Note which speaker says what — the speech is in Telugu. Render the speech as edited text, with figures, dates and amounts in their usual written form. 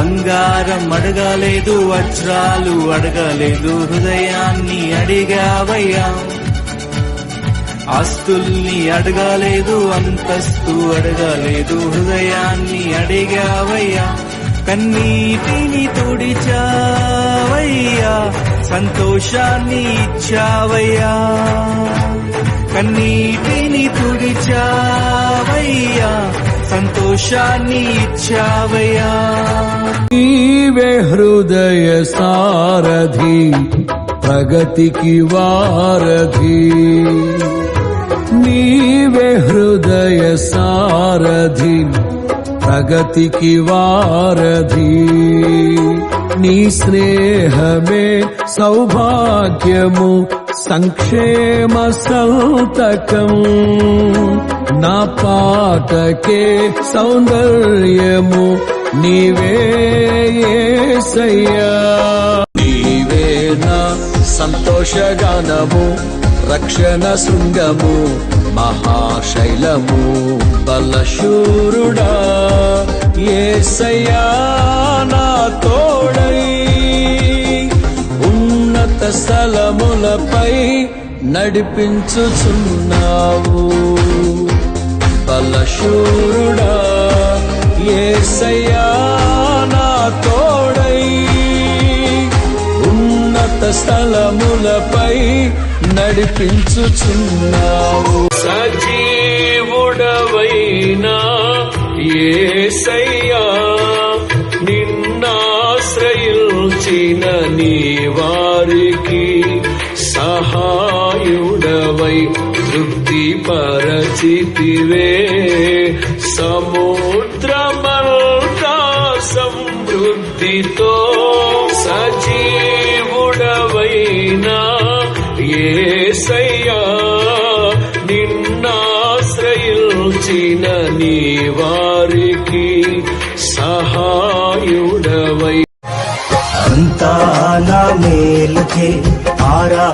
Speaker 1: బంగారం అడగలేదు, వజ్రాలు అడగలేదు, హృదయాన్ని అడిగావయ్యా. ఆస్తుల్ని అడగలేదు, అంతస్తు అడగలేదు, హృదయాన్ని అడిగావయ్యా. కన్నీటిని తుడిచావయ్యా, సంతోషాన్ని ఇచ్చావయ్యా. కన్నీటిని తుడిచావయ్యా, సంతోషాన్ని ఇచ్చావయ్యా.
Speaker 2: నీవే హృదయ సారథి, ప్రగతికి వారధి. నీవే హృదయ సారథి, ప్రగతికి వారధి. నీ స్నేహమే సౌభాగ్యము, సంక్షేమ సంతకం. నా పాటకే సౌందర్యము, నీవే యేసయ్యా. నీవే నా సంతోషగానము, రక్షణ శృంగము, మహాశైలము, బలశూరుడా యేసయ్యా. నా తోడై ఉన్నత స్థలములపై నడిపించుచున్నావు. బలశూరుడా యేసయ్యా, నా తోడై ఉన్నత స్థలములపై నడిపించుచున్నావు. సజీవుడవైనా యేసయ్యా, నిన్నాశ్రయించిన నీ వారికి సహాయుడవై తృప్తిపరచితివే. సముద్రమంతా సమృద్ధితో సజీవుడవైనా యేసయ్యా, నిన్నాశ్రయించిన నీ వారికి సహాయుడవై.
Speaker 1: అంతా నా మేలుకే ఆరా